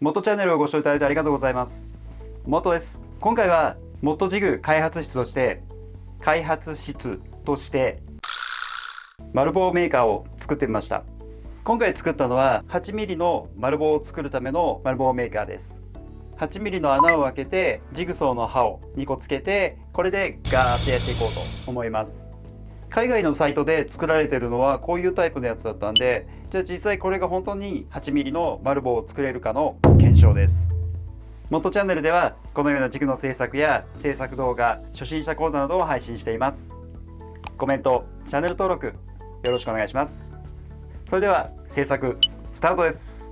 元チャンネルをご視聴いただいてありがとうございます。元です。今回は元ジグ開発室として丸棒メーカーを作ってみました。今回作ったのは 8mm の丸棒を作るための丸棒メーカーです。8mm の穴を開けてジグソーの刃を2個つけて、これでガーッとやっていこうと思います。海外のサイトで作られているのはこういうタイプのやつだったんで、じゃあ実際これが本当に 8mm の丸棒を作れるかの検証です。元チャンネルではこのような軸の制作や制作動画、初心者講座などを配信しています。コメント、チャンネル登録よろしくお願いします。それでは制作スタートです。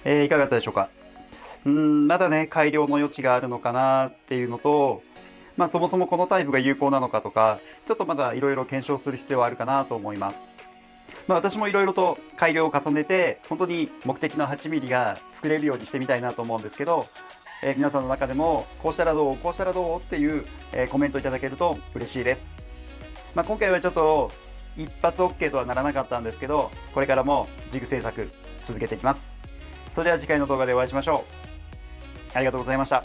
いかがだったでしょうか。まだね、改良の余地があるのかなっていうのと、そもそもこのタイプが有効なのかとか、ちょっとまだいろいろ検証する必要はあるかなと思います。私もいろいろと改良を重ねて、本当に目的の 8mm が作れるようにしてみたいなと思うんですけど、皆さんの中でもこうしたらどうこうしたらどうっていう、コメントいただけると嬉しいです。今回はちょっと一発 OK とはならなかったんですけど、これからもジグ制作続けていきます。それでは次回の動画でお会いしましょう。ありがとうございました。